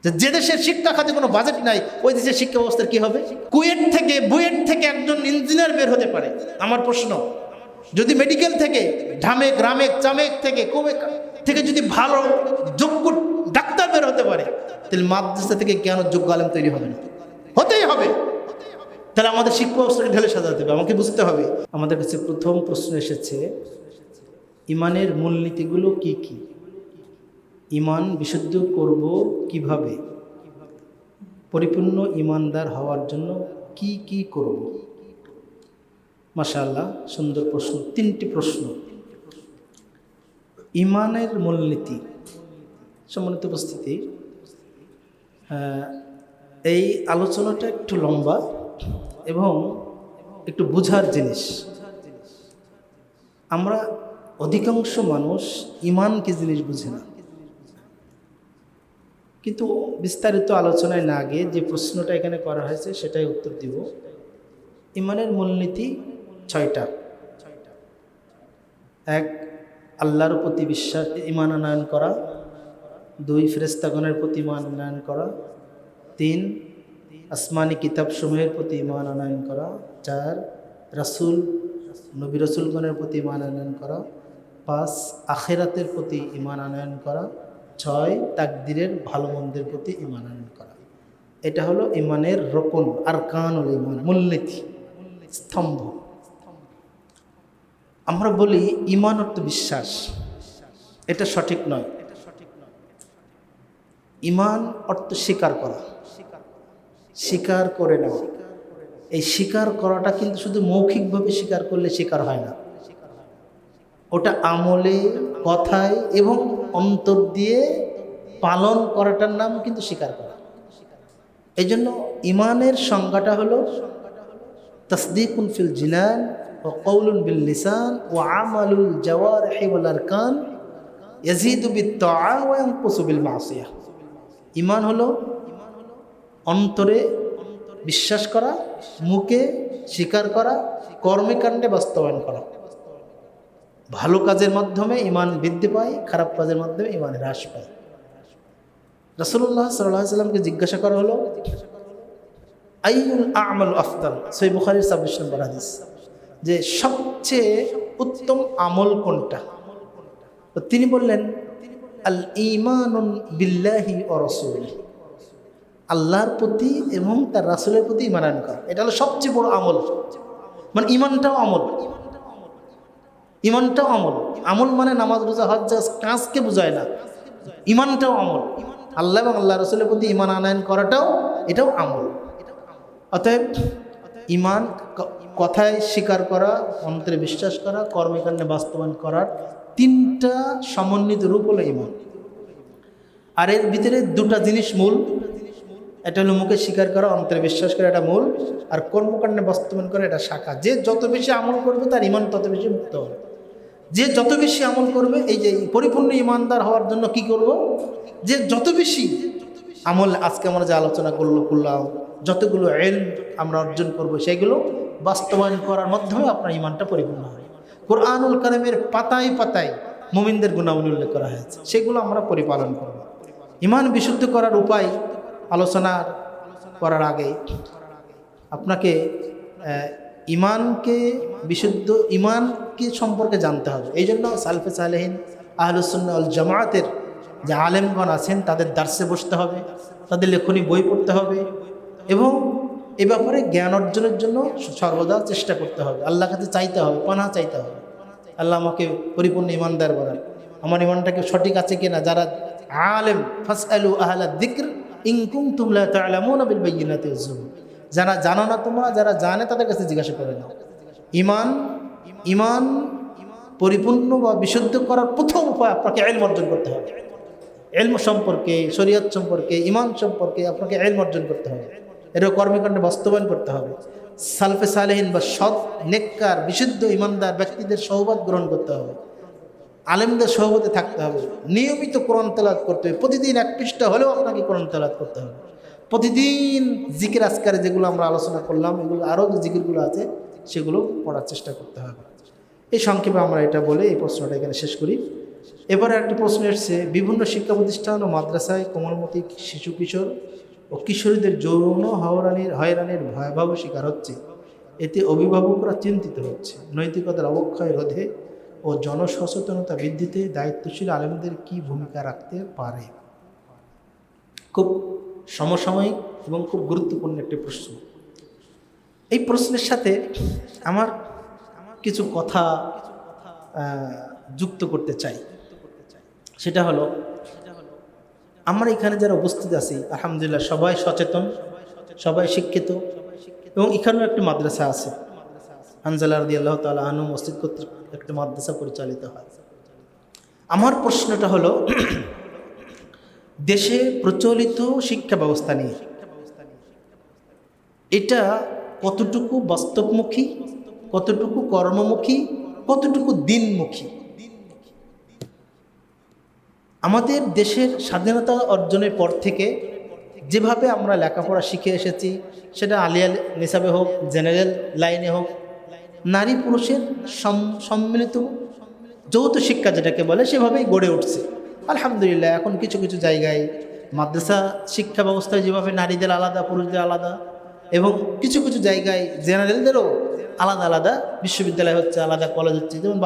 যে দেশের শিক্ষা খাতে কোনো বাজেট নাই, ওই দেশের শিক্ষা ব্যবস্থার কি হবে? কুয়েট থেকে বুয়েট থেকে একজন ইঞ্জিনিয়ার বের হতে পারে। আমার প্রশ্ন, যদি মেডিকেল থেকে ঢামেক রামেক চামেক থেকে কোমেক থেকে যদি ভালো যোগ্য ডাক্তার বের হতে পারে, তাহলে মাদ্রাসা থেকে কেন যোগ্য আলেম তৈরি হবে না? হতেই হবে। তাহলে আমাদের শিক্ষা ব্যবস্থাকে ঢেলে সাজাতে হবে। আমাকে বুঝতে হবে। আমাদের কাছে প্রথম প্রশ্ন এসেছে, ইমানের মূলনীতিগুলো কি কি? ইমান বিশুদ্ধ করব কিভাবে? পরিপূর্ণ ইমানদার হওয়ার জন্য কি কি করব? মাশাআল্লাহ, সুন্দর প্রশ্ন। তিনটি প্রশ্ন। ইমানের মূলনীতি। সম্মানিত উপস্থিতি, এই আলোচনাটা একটু লম্বা এবং একটু বুঝার জিনিস। আমরা অধিকাংশ মানুষ ইমান কি জিনিস বুঝি না। কিন্তু বিস্তারিত আলোচনায় না গিয়ে যে প্রশ্নটা এখানে করা হয়েছে সেটাই উত্তর দিব। ইমানের মূলনীতি 6টা। 1, আল্লাহর প্রতি বিশ্বাস ইমান আনয়ন করা। 2, ফেরেশতাগণের প্রতি ইমান আনয়ন করা। 3, আসমানি কিতাবসমূহের প্রতি ইমান আনয়ন করা। 4, রাসূল নবী রাসূলগণের প্রতি ইমান আনয়ন করা। 5, আখিরাতের প্রতি ইমান আনয়ন করা। 6, তাকদীরের ভালো মন্দের প্রতি ইমান আনয়ন করা। এটা হলো ইমানের রকন, আরকানুল ইমান, মূলনীতি, স্তম্ভ। আমরা বলি ইমান অর্থ বিশ্বাস, এটা সঠিক নয়। ইমান অর্থ স্বীকার করা, স্বীকার করে নেওয়া। এই স্বীকার করাটা কিন্তু শুধু মৌখিকভাবে স্বীকার করলে স্বীকার হয় না, ওটা আমলে, কথায় এবং অন্তর দিয়ে পালন করাটার নাম কিন্তু স্বীকার করা। এই জন্য ইমানের সংজ্ঞাটা হলো তাসদীকুন ফিল জিনান ওয়া কওলুন বিল লিসান ওয়া আমালুল জাওয়ারিহি ওয়াল আরকান ইয়াজিদু বিত তাআ ওয়া ইয়ানকুসু বিল মাসিয়াহ। ইমান হলো অন্তরে বিশ্বাস করা, মুখে স্বীকার করা, কর্মকাণ্ডে বাস্তবায়ন করা। ভালো কাজের মাধ্যমে ইমান বৃদ্ধি পায়, খারাপ কাজের মাধ্যমে ইমান হ্রাস পায়। রাসূলুল্লাহ সাল্লাল্লাহু আলাইহি ওয়াসাল্লামকে জিজ্ঞাসা করা হলো, আইয়ুল আমালু আফদাল, সহিহ বুখারীর 26 নম্বর হাদিস, যে সবচেয়ে উত্তম আমল কোনটা? তো তিনি বললেন, আল ঈমানুন বিল্লাহি ওয়া রাসূলিহি, আল্লাহর প্রতি এবং তার রাসূলের প্রতি ঈমান আনয়ন করা। এটা হলো সবচেয়ে বড় আমল। মানে ইমানটাও আমল, ইমানটাও আমল। আমল মানে নামাজ রোজা হজ জাকাত কাজকে বোঝায় না, ইমানটাও আমল। আল্লাহ এবং আল্লাহ রাসূলের প্রতি ঈমান আনয়ন করাটাও এটাও আমল। অতএব ঈমান কথায় স্বীকার করা, অন্তরে বিশ্বাস করা, কর্মকাণ্ডে বাস্তবায়ন করার 3টা সমন্বিত রূপ হলো ঈমান। আর এর ভিতরে 2টা জিনিস মূল। এটা হলো মুখে স্বীকার করা, অন্তরে বিশ্বাস করা, এটা মূল। আর কর্মকাণ্ডে বাস্তবায়ন করা, এটা শাখা। যে যত বেশি আমল করবে তার ঈমান তত বেশি মুক্ত হবে। যে যত বেশি আমল করবে, এই যে পরিপূর্ণ ঈমানদার হওয়ার জন্য কি করব? যে যত বেশি আমল, আজকে আমরা যে আলোচনা করলাম, যতগুলো ইলম আমরা অর্জন করব, সেগুলো বাস্তবায়ন করার মাধ্যমে আপনার ঈমানটা পরিপূর্ণ হয়। কোরআনুল কারীমের পাতায় পাতায় মুমিনদের গুণাবলী উল্লেখ করা হয়েছে, সেগুলো আমরা পরিপালন করব। ঈমান বিশুদ্ধ করার উপায় আলোচনা করার আগে আপনাকে ঈমানকে বিশুদ্ধ ঈমানকে সম্পর্কে জানতে হবে। এই জন্য সালফে সালেহিন আহলুস সুন্নাহ ওয়াল জামাআতের যে আলেমগণ আছেন তাদের দার্সে বসতে হবে, তাদের লেখনী বই পড়তে হবে এবং এ ব্যাপারে জ্ঞান অর্জনের জন্য সর্বদা চেষ্টা করতে হবে। আল্লাহর কাছে চাইতে হবে, পানাহ চাইতে হবে, আল্লাহ আমাকে পরিপূর্ণ ঈমানদার বানান। আমার ঈমানটাকে সঠিক আছে কিনা। যারা আলেম, ফাসআলু আহলাদ যিকর ইন কুনতুম লা তা'লামুনা বিল বায়িনাতি ওয়াজ জুবুর, যারা জানো না তোমরা, যারা জানে তাদের কাছে জিজ্ঞাসা করে নাও। ঈমান পরিপূর্ণ বা বিশুদ্ধ করার প্রথম উপায় আপনাকে ইলম অর্জন করতে হবে। ইলম সম্পর্কে, শরীয়ত সম্পর্কে, ঈমান সম্পর্কে আপনাকে ইলম অর্জন করতে হবে। এটা কর্মকাণ্ডে বাস্তবায়ন করতে হবে। সালফে সালেহিন বা সৎ নেককার বিশুদ্ধ ঈমানদার ব্যক্তিদের সহবত গ্রহণ করতে হবে, আলেমদের সহবতে থাকতে হবে, নিয়মিত কোরআন তেলাওয়াত করতে হবে। প্রতিদিন 1 পৃষ্ঠা হলেও আপনাকে কোরআন তেলাওয়াত করতে হবে। প্রতিদিন জিকির আজকারে যেগুলো আমরা আলোচনা করলাম, এগুলো আরও যে জিকিরগুলো আছে সেগুলো পড়ার চেষ্টা করতে হবে। এই সংক্ষেপে আমরা এটা বলে এই প্রশ্নটা এখানে শেষ করি। এবারে একটা প্রশ্ন এসছে, বিভিন্ন শিক্ষা প্রতিষ্ঠান ও মাদ্রাসায় কোমলমতি শিশু কিশোর ও কিশোরীদের যৌন হয়রানির ভয়াবহ শিকার হচ্ছে। এতে অভিভাবকরা চিন্তিত হচ্ছে। নৈতিকতার অবক্ষয় রোধে ও জনসচেতনতা বৃদ্ধিতে দায়িত্বশীল আলেমদের কি ভূমিকা রাখতে পারে? খুব সমসাময়িক এবং খুব গুরুত্বপূর্ণ একটি প্রশ্ন। এই প্রশ্নের সাথে আমার কিছু কথা যুক্ত করতে চাই। সেটা হলো, আমরা এখানে যারা উপস্থিত আছি আলহামদুলিল্লাহ সবাই সচেতন, সবাই শিক্ষিত, এবং এখানেও একটি মাদ্রাসা আছে। হানজালা রাদিয়াল্লাহু তাআলা আনহু মসজিদ কর্তৃক একটি মাদ্রাসা পরিচালিত হয়। আমার প্রশ্নটা হলো, দেশে প্রচলিত শিক্ষা ব্যবস্থা নিয়ে এটা কতটুকু বাস্তবমুখী, কতটুকু কর্মমুখী, কতটুকু দিনমুখী? আমাদের দেশের স্বাধীনতা অর্জনের পর থেকে যেভাবে আমরা লেখাপড়া শিখে এসেছি, সেটা আলিয়া নিসাবে হোক, জেনারেল লাইনে হোক, নারী পুরুষের সম্মিলিত যৌথ শিক্ষা যেটাকে বলে সেভাবেই গড়ে উঠছে আলহামদুলিল্লাহ। এখন কিছু কিছু জায়গায় মাদ্রাসা শিক্ষা ব্যবস্থায় যেভাবে নারীদের আলাদা, পুরুষদের আলাদা, এবং কিছু কিছু জায়গায় জেনারেলদেরও আলাদা আলাদা বিশ্ববিদ্যালয় হচ্ছে, আলাদা কলেজ হচ্ছে। যেমন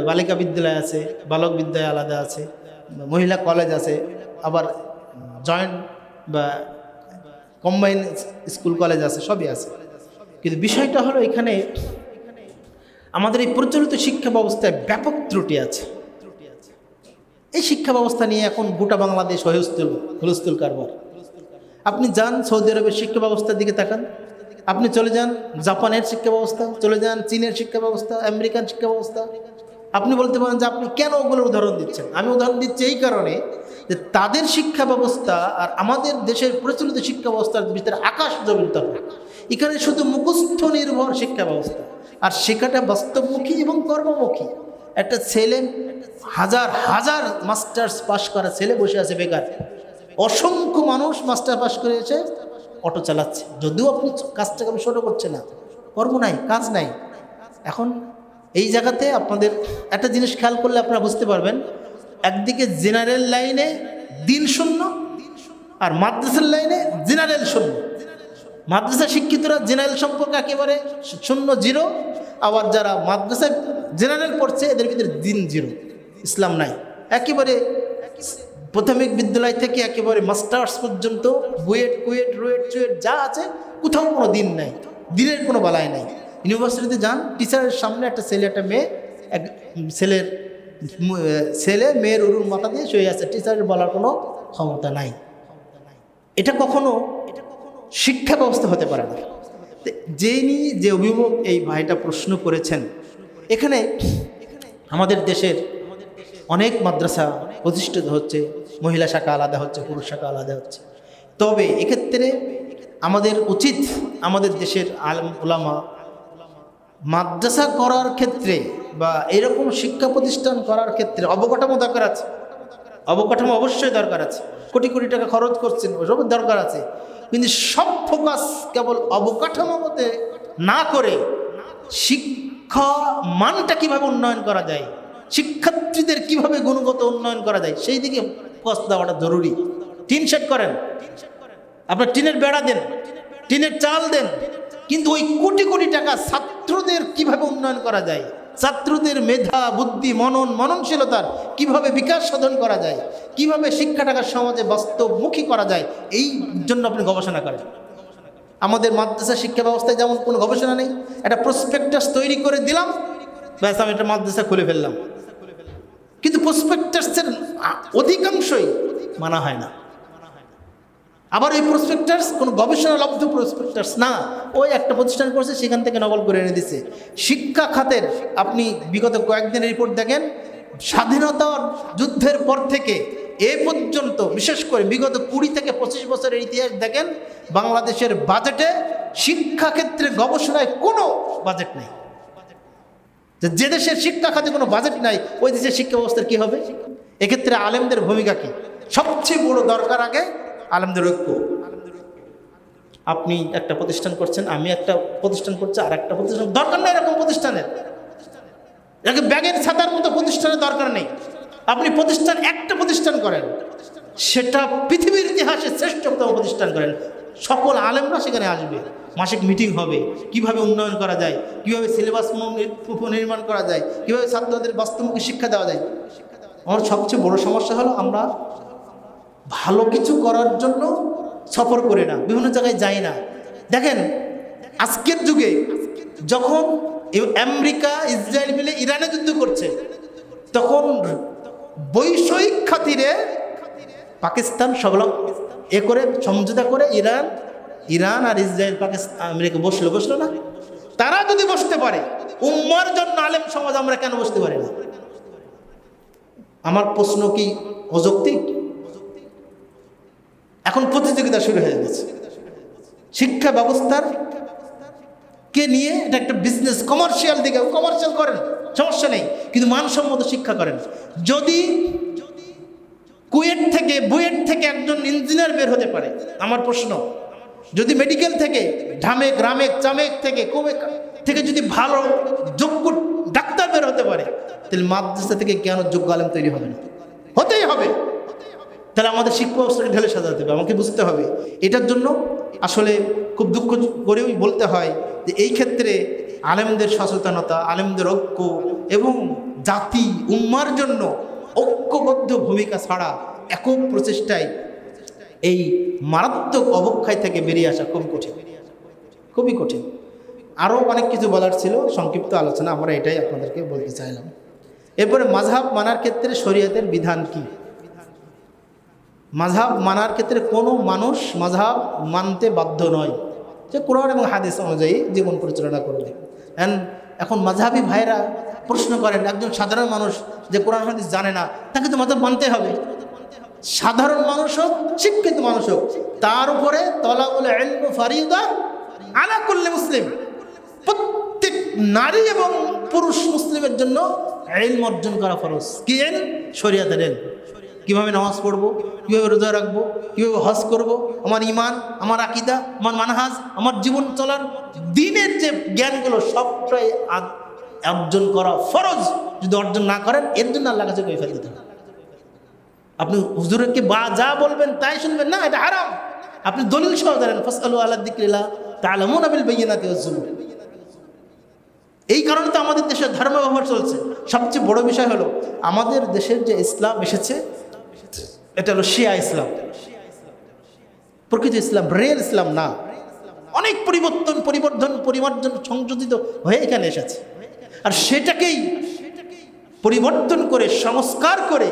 বালিকা বিদ্যালয় আছে, বালক বিদ্যালয় আলাদা আছে, মহিলা কলেজ আছে, আবার জয়েন্ট বা কম্বাইন স্কুল কলেজ আছে, সবই আছে। কিন্তু বিষয়টা হলো, এখানে আমাদের এই প্রচলিত শিক্ষা ব্যবস্থায় ব্যাপক ত্রুটি আছে। এই শিক্ষা ব্যবস্থা নিয়ে এখন গোটা বাংলাদেশ হুলস্থুল কারবার। আপনি যান সৌদি আরবের শিক্ষা ব্যবস্থার দিকে তাকান, আপনি চলে যান জাপানের শিক্ষা ব্যবস্থা, চলে যান চীনের শিক্ষা ব্যবস্থা, আমেরিকান শিক্ষা ব্যবস্থা। আপনি বলতে পারেন যে আপনি কেন ওগুলোর উদাহরণ দিচ্ছেন? আমি উদাহরণ দিচ্ছি এই কারণে যে তাদের শিক্ষা ব্যবস্থা আর আমাদের দেশের প্রচলিত শিক্ষা ব্যবস্থার ভিতরে আকাশ জমিন তফাৎ। এখানে শুধু মুখস্থ নির্ভর শিক্ষা ব্যবস্থা, আর শেখাটা বাস্তবমুখী এবং কর্মমুখী। একটা ছেলে হাজার হাজার মাস্টার্স পাশ করা ছেলে বসে আছে বেকার, অসংখ্য মানুষ মাস্টার পাশ করে এসে অটো চালাচ্ছে, যদিও আপনি কাজটাকে আমি ছোটো করছে না, কর্ম নাই, কাজ নাই। এখন এই জায়গাতে আপনাদের একটা জিনিস খেয়াল করলে আপনারা বুঝতে পারবেন, একদিকে জেনারেল লাইনে দিন শূন্য, আর মাদ্রাসার লাইনে জেনারেল শূন্য। মাদ্রাসা শিক্ষিতরা জেনারেল সম্পর্কে একেবারে শূন্য, জিরো। আবার যারা মাদ্রাসায় জেনারেল পড়ছে এদের ভিতরে দিন জিরো, ইসলাম নাই। একেবারে প্রাথমিক বিদ্যালয় থেকে একেবারে মাস্টার্স পর্যন্ত বুয়েট, কুয়েট, রুয়েট, চুয়েট যা আছে, কোথাও কোনো দিন নাই, দিনের কোনো বালাই নাই। ইউনিভার্সিটিতে যান, টিচারের সামনে একটা ছেলে একটা মেয়ে, ছেলে মেয়ের উরুর মাথা দিয়ে শুয়ে আছে, টিচারের বলার কোনো ক্ষমতা নাই। এটা কখনো শিক্ষা ব্যবস্থা হতে পারে না। যে অভিভাবক এই ভাইটা প্রশ্ন করেছেন, এখানে আমাদের দেশের অনেক মাদ্রাসা প্রতিষ্ঠিত হচ্ছে, মহিলা শাখা আলাদা হচ্ছে, পুরুষ শাখা আলাদা হচ্ছে। তবে এক্ষেত্রে আমাদের উচিত, আমাদের দেশের আলেম ওলামা মাদ্রাসা করার ক্ষেত্রে বা এরকম শিক্ষা প্রতিষ্ঠান করার ক্ষেত্রে অবকাঠামো দরকার আছে। অবকাঠামো অবশ্যই দরকার আছে, কোটি কোটি টাকা খরচ করছেন, ওসবের দরকার আছে। কিন্তু সব ফোকাস কেবল অবকাঠামোতে না করে শিক্ষা মানটা কিভাবে উন্নয়ন করা যায়, শিক্ষার্থীদের কিভাবে গুণগত উন্নয়ন করা যায়, সেই দিকে ফোকাস দেওয়াটা জরুরি। টিন শেড করেন, আপনার টিনের বেড়া দেন, টিনের চাল দেন, কিন্তু ওই কোটি কোটি টাকা ছাত্রদের কিভাবে উন্নয়ন করা যায়, ছাত্রদের মেধা, বুদ্ধি, মননশীলতার কিভাবে বিকাশ সাধন করা যায়, কিভাবে শিক্ষাটাকে সমাজে বাস্তবমুখী করা যায়, এই জন্য আপনি গবেষণা করেন। আমাদের মাদ্রাসা শিক্ষা ব্যবস্থায় যেমন কোনো গবেষণা নেই, একটা প্রসপেক্টাস তৈরি করে দিলাম, ব্যাস আমি একটা মাদ্রাসা খুলে ফেললাম। কিন্তু প্রসপেক্টাসের অধিকাংশই মানা হয় না। আবার এই প্রসপেক্টাস কোনো গবেষণালব্ধ প্রসপেক্টাস না, ওই একটা প্রতিষ্ঠান করছে, সেখান থেকে নকল করে এনে দিচ্ছে। শিক্ষা খাতের আপনি বিগত কয়েকদিনের রিপোর্ট দেখেন, স্বাধীনতার যুদ্ধের পর থেকে এ পর্যন্ত, বিশেষ করে বিগত 20 থেকে 25 বছরের ইতিহাস দেখেন, বাংলাদেশের বাজেটে শিক্ষাক্ষেত্রে গবেষণায় কোনো বাজেট নেই। যে দেশের শিক্ষা খাতে কোনো বাজেট নাই, ওই দেশের শিক্ষা ব্যবস্থার কী হবে? এক্ষেত্রে আলেমদের ভূমিকা কী? সবচেয়ে বড় দরকার আগে আলেমদের ঐক্য। আপনি একটা প্রতিষ্ঠান করছেন, আমি একটা প্রতিষ্ঠান করছি, আর একটা প্রতিষ্ঠান দরকার নেই এরকম প্রতিষ্ঠানের। এটাকে ব্যাগের ছাতার মতো প্রতিষ্ঠানের দরকার নেই। আপনি প্রতিষ্ঠান একটা প্রতিষ্ঠান করেন, সেটা পৃথিবীর ইতিহাসে শ্রেষ্ঠতম প্রতিষ্ঠান করেন, সকল আলেমরা সেখানে আসবে, মাসিক মিটিং হবে, কিভাবে উন্নয়ন করা যায়, কিভাবে সিলেবাস নির্মাণ করা যায়, কিভাবে ছাত্রদের বাস্তবমুখী শিক্ষা দেওয়া যায়। আমার সবচেয়ে বড় সমস্যা হলো আমরা ভালো কিছু করার জন্য সফর করি না, বিভিন্ন জায়গায় যাই না। দেখেন আজকের যুগে যখন আমেরিকা ইসরায়েল মিলে ইরানে যুদ্ধ করছে, তখন বৈষয়িক খাতিরে পাকিস্তান সবলক এ করে সমঝোতা করে ইরান আর ইসরায়েল পাকিস্তান আমেরিকা বসলো না? তারা যদি বসতে পারে, উম্মার জন্য আলেম সমাজ আমরা কেন বসতে পারি না? আমার প্রশ্ন কি অযৌক্তিক? এখন প্রতিযোগিতা শুরু হয়ে গেছে শিক্ষা ব্যবস্থার কে নিয়ে। এটা একটা বিজনেস, কমার্শিয়াল দিকে, কমার্শিয়াল করেন, সমস্যা নেই, কিন্তু মানসম্মত শিক্ষা করেন। যদি বুয়েট থেকে একজন ইঞ্জিনিয়ার বের হতে পারে, আমার প্রশ্ন, যদি মেডিকেল থেকে রামেক চামেক থেকে কোমেক থেকে যদি ভালো যোগ্য ডাক্তার বের হতে পারে, তাহলে মাদ্রাসা থেকে কেন যোগ্য আলেম তৈরি হবে না? হতেই হবে। তাহলে আমাদের শিক্ষা ব্যবস্থাকে ঢেলে সাজাতে হবে, আমাকে বুঝতে হবে। এটার জন্য আসলে খুব দুঃখ করেও বলতে হয় যে এই ক্ষেত্রে আলেমদের সচেতনতা, আলেমদের ঐক্য এবং জাতি উম্মার জন্য ঐক্যবদ্ধ ভূমিকা ছাড়া একক প্রচেষ্টায় এই মারাত্মক অবক্ষয় থেকে বেরিয়ে আসা খুবই কঠিন। আরও অনেক কিছু বলার ছিল, সংক্ষিপ্ত আলোচনা, আমরা এটাই আপনাদেরকে বলতে চাইলাম। এরপরে মাযহাব মানার ক্ষেত্রে শরীয়তের বিধান কি? মাযহাব মানার ক্ষেত্রে কোনো মানুষ মাযহাব মানতে বাধ্য নয়, যে কোরআন এবং হাদিস অনুযায়ী জীবন পরিচালনা করবে। এখন মাযহাবী ভাইরা প্রশ্ন করেন, একজন সাধারণ মানুষ যে কোরআন হাদিস জানে না, তাকে তো মাযহাব মানতে হবে। সাধারণ মানুষ হোক, শিক্ষিত মানুষ হোক, তার উপরে তলাবুল ইলম ফারিদা আলা কুল্লি মুসলিম, প্রত্যেক নারী এবং পুরুষ মুসলিমের জন্য ইলম অর্জন করা ফরজ। কি ইলম? শরীয়তের ইলম। কীভাবে নামাজ পড়বো, কীভাবে রোজা রাখবো, কীভাবে হজ করব, আমার ইমান, আমার আকীদা, আমার মানহাজ, আমার জীবন চলার দিনের যে জ্ঞানগুলো সবটাই অর্জন করা ফরজ। যদি অর্জন না করেন, এর জন্য আল্লাহর কাছে কৈফিয়ত দিতে হবে। আপনি হুজুরকে যা বলবেন তাই শুনবেন না, এটা হারাম। আপনি দলিল সহ জানেন, ফাসআলু আলা যিকরিল্লাহ তা'লামুনা বিল বায়িনাতি ওয়াজ যুবুর। এই কারণে তো আমাদের দেশের ধর্ম ব্যবহার চলছে। সবচেয়ে বড় বিষয় হলো আমাদের দেশের যে ইসলাম এসেছে, এটা হলো শিয়া ইসলাম, প্রকৃত ইসলাম, রিয়েল ইসলাম না। অনেক পরিবর্তন সংযোজিত হয়ে এখানে এসেছে। আর সেটাকেই পরিবর্তন করে, সংস্কার করে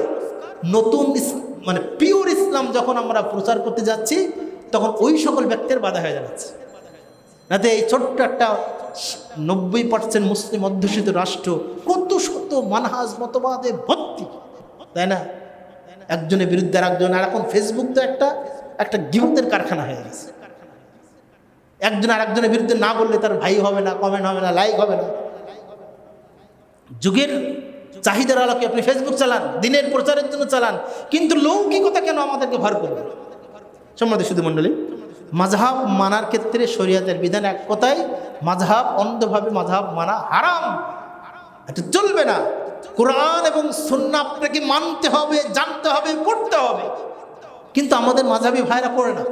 নতুন মানে পিওর ইসলাম যখন আমরা প্রচার করতে যাচ্ছি, তখন ওই সকল ব্যক্তির বাধা হয়ে যাচ্ছে। নাতে এই ছোট্ট একটা 90% মুসলিম অধ্যুষিত রাষ্ট্র কত শত মানহাজ মতবাদে ভর্তি, তাই না? একজনের বিরুদ্ধে আরেকজন। আর এখন ফেসবুক তো একটা গীবতের কারখানা হয়ে গেছে। একজন আরেকজনের বিরুদ্ধে না বললে তার ভাই হবে না, কমেন্ট হবে না, লাইক হবে না। যুগের চাহিদার আলোকে আপনি ফেসবুক চালান, দিনের প্রচারের জন্য চালান, কিন্তু লৌকিকতা কেন আমাদেরকে ভর করবে? সম্মানিত সুধী মণ্ডলী, মাযহাব মানার ক্ষেত্রে শরীয়তের বিধান এক কথায়, মাযহাব অন্ধভাবে মাযহাব মানা হারাম, এটা চলবে না। কোরআন এবং সুন্নাহ আপনাকে মানতে হবে, জানতে হবে, পড়তে হবে। কিন্তু আমাদের মাযহাবী ভাইরা পড়ে না।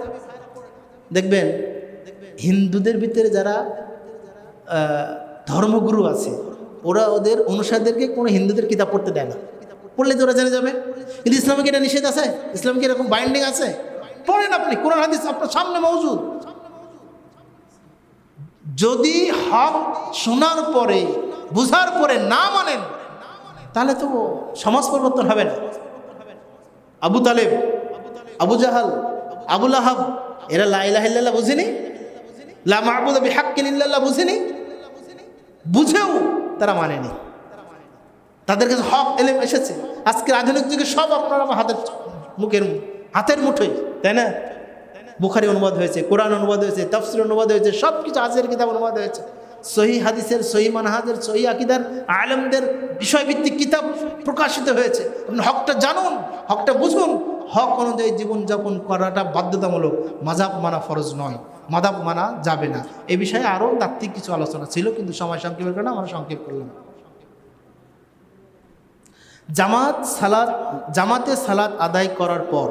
দেখবেন হিন্দুদের ভিতরে যারা ধর্মগুরু আছে, ওরা ওদের অনুসারীদেরকে কোনো হিন্দুদের কিতাব পড়তে দেয় না। পড়লে তো ওরা জেনে যাবে। কিন্তু ইসলামে কি এটা নিষেধ আছে? ইসলামে কি এরকম বাইন্ডিং আছে? পড়েন আপনি, কোরআন হাদিস আপনার সামনে মওজুদ। যদি হক শোনার পরে, বুঝার পরে না মানেন, তাহলে তো সমাজ পরিবর্তন হবে না। আবু তালেব, আবু জাহাল, আবু লাহাব, এরা লা ইলাহা ইল্লাল্লাহ বুঝেনি, লা মা'বুদা বিহাক্কিন ইল্লাল্লাহ বুঝেনি, বুঝেও তারা মানেনি। তাদের কাছে হক এলেম এসেছে। আজকের আধুনিক যুগে সব আপনার আমার হাতের মুঠোয়, তাই না? বুখারী অনুবাদ হয়েছে, কোরআন অনুবাদ হয়েছে, তাফসীর অনুবাদ হয়েছে, সব কিছু আজের কিতাব অনুবাদ হয়েছে। সহিহ হাদিসের, সহিহ মানহাজের, সহিহ আকীদার আলেমদের বিষয়ভিত্তিক কিতাব প্রকাশিত হয়েছে। আপনি হকটা জানুন, হকটা বুঝুন, হক অনুযায়ী জীবনযাপন করাটা বাধ্যতামূলক। মাযহাব মানা ফরজ নয়, মাযহাব মানা যাবে না। এই বিষয়ে আরও তাত্ত্বিক কিছু আলোচনা ছিল, কিন্তু সময় সংক্ষেপের কারণে আমরা সংক্ষেপ করলাম। জামাতে সালাত আদায় করার পর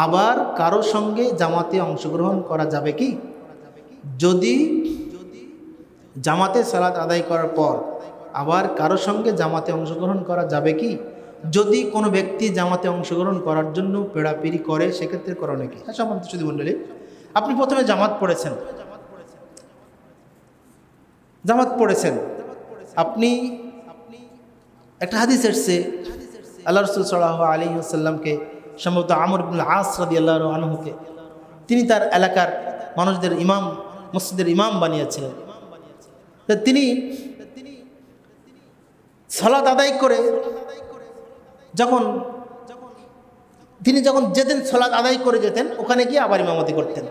আবার কারো সঙ্গে জামাতে অংশগ্রহণ করা যাবে কি? যদি জামাতে সালাত আদায় করার পর আবার কারো সঙ্গে জামাতে অংশগ্রহণ করা যাবে কি? যদি কোনো ব্যক্তি জামাতে অংশগ্রহণ করার জন্য পেড়াপিড়ি করে, সেক্ষেত্রে করণীয় কি? হ্যাঁ, সম্মানিত সুধী মণ্ডলী, আপনি প্রথমে জামাত পড়েছেন, আপনি একটা হাদিস এসেছে আল্লাহ রাসূল সাল্লাল্লাহু আলাইহি ওয়াসাল্লামকে, সম্ভবত আমর ইবনুল আস রাদিয়াল্লাহু আনহুকে, তিনি তার এলাকার মানুষদের ইমাম, মসজিদের ইমাম বানিয়েছিলেন। তিনি সালাত আদায় করে যখন যেতেন, সালাত আদায় করে যেতেন, ওখানে গিয়ে আবার ইমামতি করতেন।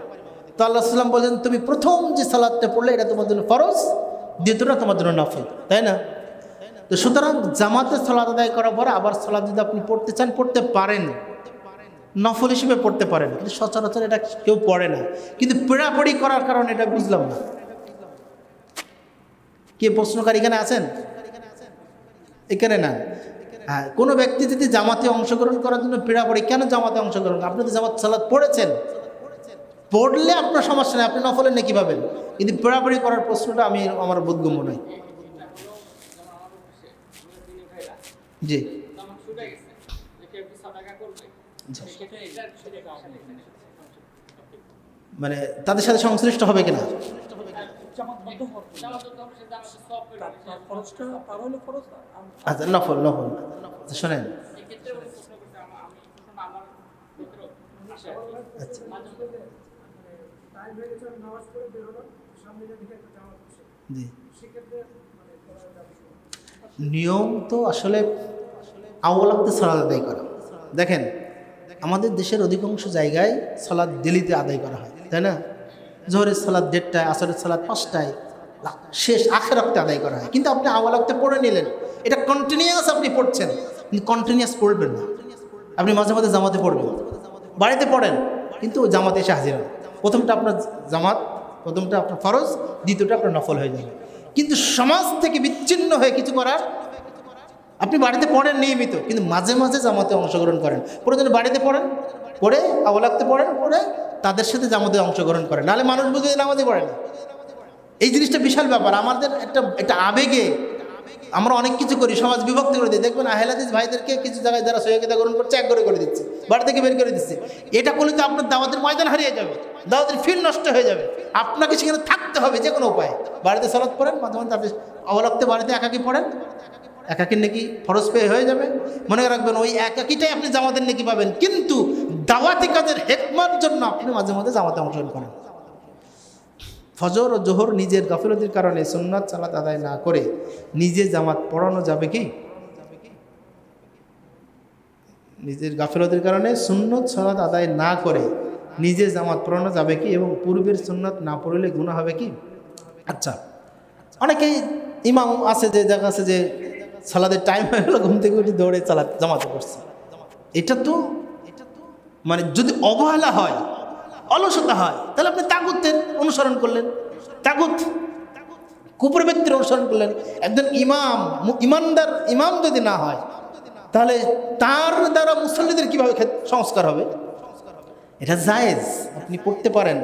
তো আল্লাহ সাল্লাম বললেন, তুমি প্রথম যে সালাতটা পড়লে এটা তোমার জন্য ফরজ, দ্বিতীয়টা তোমার জন্য নফল, তাই না? তো সুতরাং জামাতে সালাত আদায় করার পরে আবার সালাত যদি আপনি পড়তে চান, পড়তে পারেন, নফল হিসেবে পড়তে পারেন, কিন্তু সচরাচর এটা কেউ পড়ে না। কিন্তু পেড়াপড়ি করার কারণে এটা বুঝলাম না। কে প্রশ্নকারী এখানে আছেন? এখানে না। হ্যাঁ, কোনো ব্যক্তি যদি জামাতে অংশগ্রহণ করার জন্য পেড়াপড়ি, কেন জামাতে অংশগ্রহণ? আপনি তো জামাত সালাত পড়েছেন, পড়লে আপনার সমস্যা নেই, আপনি নফলের নেকি পাবেন। কিন্তু পেড়াপড়ি করার প্রশ্নটা আমার বোধগম্য নয়। জি, মানে তাদের সাথে সংশ্লিষ্ট হবে কিনা? আচ্ছা, নফল শোনেন, নিয়ম তো আসলে আওয়ালাতে সালাত আদায় করা। দেখেন, আমাদের দেশের অধিকাংশ জায়গায় সালাত দিল্লিতে আদায় করা হয়, তাই না? জোহরের সালাত 1:30টায়, আসরের সালাত 5টায়, শেষ আখের ওয়াক্তে আদায় করা হয়। কিন্তু আপনি আওয়াল ওয়াক্তে পড়ে নিলেন, এটা কন্টিনিউয়াস আপনি পড়ছেন, কিন্তু কন্টিনিউয়াস পড়বেন না। আপনি মাঝে মাঝে জামাতে পড়বেন, বাড়িতে পড়েন, কিন্তু জামাতে এসে হাজির হন। প্রথমটা আপনার জামাত, প্রথমটা আপনার ফরজ, দ্বিতীয়টা আপনার নফল হয়ে যাবে। কিন্তু সমাজ থেকে বিচ্ছিন্ন হয়ে কিছু করার, আপনি বাড়িতে পড়েন নিয়মিত, কিন্তু মাঝে মাঝে জামাতে অংশগ্রহণ করেন। প্রয়োজনে বাড়িতে পড়েন, পড়ে আওয়াল ওয়াক্তে পড়েন, পড়ে তাদের সাথে জামাতে অংশগ্রহণ করেন, নাহলে মানুষ বুঝে নামাজে পড়ে না। এই জিনিসটা বিশাল ব্যাপার। আমাদের একটা আবেগে আমরা অনেক কিছু করি, সমাজ বিভক্ত করে দিই। দেখবেন আহলে হাদিস ভাইদেরকে কিছু জায়গায় যারা সহিয়তা গ্রহণ করছে, এক করে দিচ্ছে, বাড়ি থেকে বের করে দিচ্ছে। এটা করলে তো আপনার দাওয়াতের ময়দান হারিয়ে যাবে, দাওয়াতের ফিল নষ্ট হয়ে যাবে। আপনাকে সেখানে থাকতে হবে যে কোনো উপায়ে। বাড়িতে সালাত পড়েন, মাঝে মাঝে আপনি আওয়াল ওয়াক্তে বাড়িতে একাকি পড়েন, একাকির নেকি ফরজ পেয়ে হয়ে যাবে। মনে রাখবেন, ওই একাকিটাই আপনি জামাতের নেকি পাবেন, কিন্তু দাওয়াতি কাজের হিকমতের জন্য আপনি মাঝে মাঝে জামাতে অংশগ্রহণ করেন। ফজর ও জোহর নিজের গাফিলতির কারণে সুন্নাত সালাত আদায় না করে নিজে জামাত পড়ানো যাবে কি? নিজের গাফিলতির কারণে সুন্নত সালাত আদায় না করে নিজে জামাত পড়ানো যাবে কি? এবং পূর্বের সুন্নাত না পড়লে গুনাহ হবে কি? আচ্ছা, অনেকেই ইমাম আছে যে জায়গা আছে যে সালাদের টাইম হয়ে গেল, ঘুম থেকে উঠে দৌড়ে জামাতে পড়ছে। এটা তো মানে যদি অবহেলা হয়, অলসতা হয়, তাহলে আপনি তাগুতের অনুসরণ করলেন, তাগুত কুফর ব্যক্তির অনুসরণ করলেন। একজন ইমানদার ইমাম যদি না হয়, তাহলে তার দ্বারা মুসল্লিদের কিভাবে সংস্কার হবে? এটা জায়েজ, আপনি পড়তে পারেন।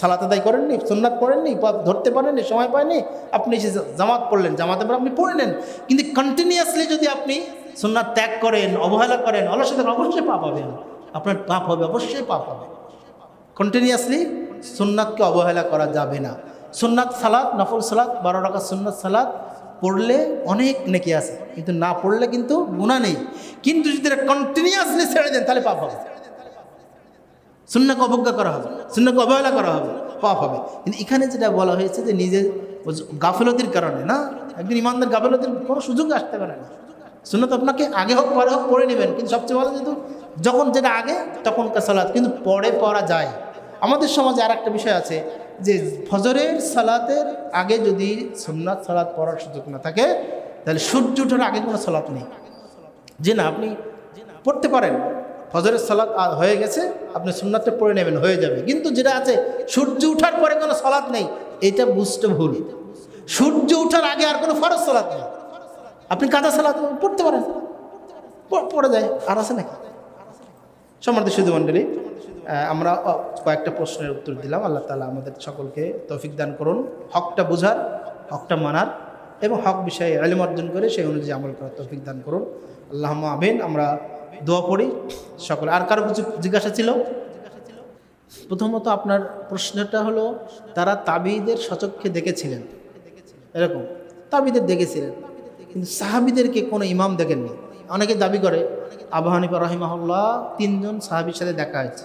সালাত আদায় করেননি, সুন্নাত পড়েননি, ধরতে পারেননি, সময় পায়নি, আপনি এসে জামাত পড়লেন, জামাতে পরে আপনি পড়ে নেন। কিন্তু কন্টিনিউয়াসলি যদি আপনি সুন্নাত ত্যাগ করেন, অবহেলা করেন, অলসতা, অবশ্যই পাপ হবে, আপনার পাপ হবে, অবশ্যই পাপ হবে। কন্টিনিউয়াসলি সুন্নাতকে অবহেলা করা যাবে না। সুন্নাত সালাত, নফল সালাত, 12 রাকাত সুন্নাত সালাত পড়লে অনেক নেকি আছে, কিন্তু না পড়লে কিন্তু গুনাহ নেই। কিন্তু যদি এটা কন্টিনিউয়াসলি ছেড়ে দেন, তাহলে পাপ হবে। সুন্নাহকে অবজ্ঞা করা হবে, সুন্নাহকে অবহেলা করা হবে, পাপ হবে। কিন্তু এখানে যেটা বলা হয়েছে যে নিজের গাফিলতির কারণে না, একদিন ইমানদার গাফিলতির কোনো সুযোগ আসতে পারে না। সুন্নাত আপনাকে আগে হোক পরে হোক পড়ে নেবেন, কিন্তু সবচেয়ে ভালো যেহেতু যখন যেটা আগে তখনকার সালাত কিন্তু পরে পড়া যায়। আমাদের সমাজে আর একটা বিষয় আছে যে ফজরের সালাতের আগে যদি সুন্নাত সালাত পড়ার সুযোগ না থাকে, তাহলে সূর্য ওঠার আগে কোনো সালাত নেই। যে না, আপনি পড়তে পারেন, ফজরের সালাত হয়ে গেছে, আপনি সুন্নাতটা পড়ে নেবেন, হয়ে যাবে। কিন্তু যেটা আছে সূর্য ওঠার পরে কোনো সালাত নেই, এটা বুঝতে ভুল। সূর্য ওঠার আগে আর কোনো ফরজ সালাত নেই, আপনি কাদা সালাত পড়তে পারেন, পড়ে যায়, আর আছে নাকি? সম্মানিত সুধী মণ্ডলী, আমরা কয়েকটা প্রশ্নের উত্তর দিলাম। আল্লাহ তাআলা আমাদের সকলকে তৌফিক দান করুন হকটা বোঝার, হকটা মানার এবং হক বিষয়ে ইলম অর্জন করে সেই অনুযায়ী আমল করার তৌফিক দান করুন। আল্লাহুম্মা আমিন। আমরা দোয়া পড়ি সকলে। আর কারো কিছু জিজ্ঞাসা ছিল? প্রথমত আপনার প্রশ্নটা হলো, তারা তাবিদের সচক্ষে দেখেছিলেন, এরকম তাবিদের দেখেছিলেন, কিন্তু সাহাবিদেরকে কোনো ইমাম দেখেননি। অনেকে দাবি করে আবু হানিফা রাহিমাহুল্লাহ 3 জন সাহাবীর সাথে দেখা হয়েছে।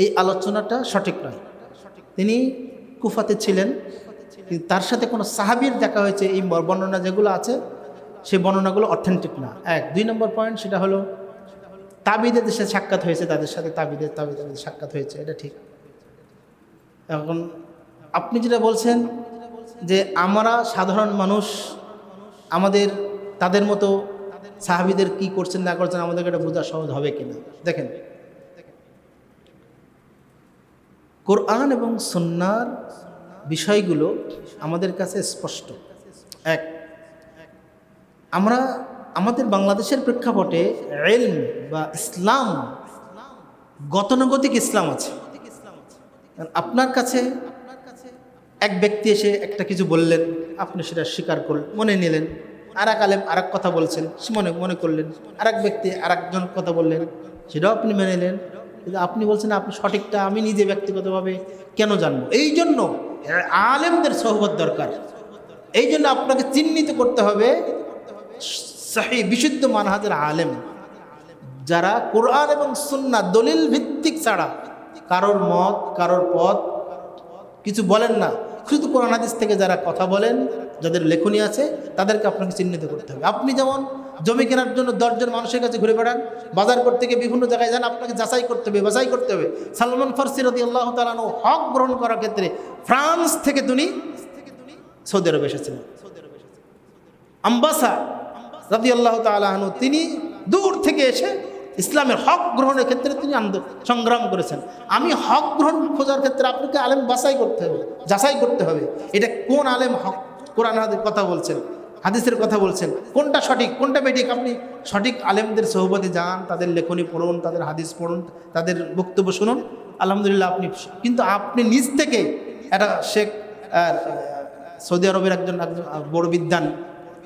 এই আলোচনাটা সঠিক নয়। তিনি কুফাতে ছিলেন, কিন্তু তার সাথে কোনো সাহাবীর দেখা হয়েছে এই বর্ণনা যেগুলো আছে সেই বর্ণনাগুলো অথেন্টিক না। 2 নম্বর পয়েন্ট, সেটা হলো তাবিদের সাথে সাক্ষাৎ হয়েছে, তাদের সাথে তাবিদের সাক্ষাৎ হয়েছে, এটা ঠিক। এখন আপনি যেটা বলছেন যে আমরা সাধারণ মানুষ, আমাদের তাদের মতো সাহাবীদের কি করছেন না করছেন আমাদেরকে এটা বোঝা সহজ হবে কিনা। দেখেন, কোরআন এবং সুন্নাহর বিষয়গুলো আমাদের কাছে স্পষ্ট। এক, আমরা আমাদের বাংলাদেশের প্রেক্ষাপটে ইলম বা ইসলাম, গতানুগতিক ইসলাম আছে। আপনার কাছে এক ব্যক্তি এসে একটা কিছু বললেন, আপনি সেটা স্বীকার করলেন, মনে নিলেন। আর এক আলেম আর এক কথা বলছেন, মনে করলেন। আর এক ব্যক্তি আর একজন কথা বললেন, সেটাও আপনি মেনে নিলেন। কিন্তু আপনি বলছেন আপনি সঠিকটা আমি নিজে ব্যক্তিগতভাবে কেন জানবো? এই জন্য আলেমদের সোহবত দরকার। এই জন্য আপনাকে চিহ্নিত করতে হবে সহিহ বিশুদ্ধ মানহাজের আলেম, যারা কোরআন এবং সুন্নাহ দলিল ভিত্তিক ছাড়া কারোর মত, কারোর পথ কিছু বলেন না। শুধু কোরআন হাদিস থেকে যারা কথা বলেন, যাদের লেখনী আছে, তাদেরকে আপনাকে চিহ্নিত করতে হবে। আপনি যেমন জমি কেনার জন্য 10 জন মানুষের কাছে ঘুরে বেড়ান, বাজার করতে গিয়ে বিভিন্ন জায়গায় যান, আপনাকে যাচাই করতে হবে, বাছাই করতে হবে। সালমান ফারসি রাদিয়াল্লাহু তাআলা আনহু হক গ্রহণ করার ক্ষেত্রে ফ্রান্স থেকে তিনি সৌদি আরবে এসেছিলেন। আম্বাসা রাদিয়াল্লাহু তাআলা আনহু তিনি দূর থেকে এসে ইসলামের হক গ্রহণের ক্ষেত্রে তিনি সংগ্রাম করেছেন। আমি হক গ্রহণ খোঁজার ক্ষেত্রে আপনাকে আলেম বাছাই করতে হবে, যাচাই করতে হবে, এটা কোন আলেম হক কোরআন হাদিসের কথা বলছেন, হাদিসের কথা বলছেন, কোনটা সঠিক কোনটা বেঠিক। আপনি সঠিক আলেমদের সোহবতে যান, তাদের লেখনী পড়ুন, তাদের হাদিস পড়ুন, তাদের বক্তব্য শুনুন, আলহামদুলিল্লাহ আপনি। কিন্তু আপনি নিজ থেকে একটা শেখ সৌদি আরবের একজন বড় বিদ্বান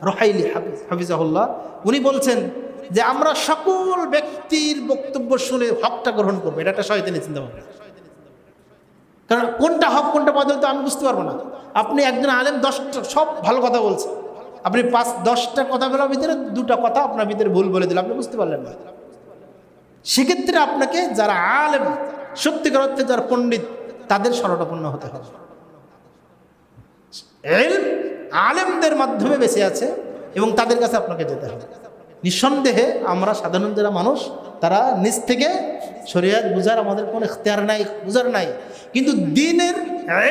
রোহাইলি হাফিজাহুল্লাহ, উনি বলছেন যে আমরা সকল ব্যক্তির বক্তব্য শুনে হকটা গ্রহণ করবো। এটা একটা শয়তানি চিন্তা ভাবনা। কারণ কোনটা হক কোনটা বাতিল তো আমি বুঝতে পারবো না। আপনি একজন আলেম 10টা সব ভালো কথা বলছেন, আপনি 5-10টা কথা বলার ভিতরে 2টা কথা আপনার ভিতরে ভুল বলে দিলেন, আপনি বুঝতে পারলেন না। সেক্ষেত্রে আপনাকে যারা আলেম, সত্যিকার অর্থে যারা পণ্ডিত, তাদের শরণাপন্ন হতে হবে। ইলম আলেমদের মাধ্যমে বেঁচে আছে এবং তাদের কাছে আপনাকে যেতে হবে। নিঃসন্দেহে আমরা সাধারণ যারা মানুষ, তারা নিজ থেকে শরীয়ত বুঝার আমাদের কোনো ইখতিয়ার নাই, বুঝার নাই। কিন্তু দ্বীনের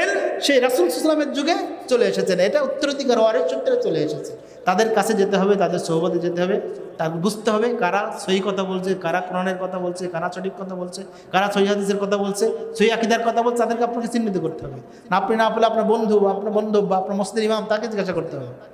ইলম সেই রাসূল সাল্লাল্লাহু আলাইহি ওয়াসাল্লামের যুগে চলে এসেছেন, এটা উত্তরাধিকার ওয়ারিস সূত্রে চলে এসেছে। তাদের কাছে যেতে হবে, তাদের সোহবতে যেতে হবে, তার বুঝতে হবে কারা সহি কথা বলছে, কারা কোরআনের কথা বলছে, কারা সঠিক কথা বলছে, কারা সহি হাদিসের কথা বলছে, সহি আকীদার কথা বলছে, তাদেরকে আপনাকে চিহ্নিত করতে হবে। না আপনি না পেলে আপনার বন্ধু বা আপনার বান্ধব বা আপনার মসজিদের ইমাম, তাকে জিজ্ঞাসা করতে হবে।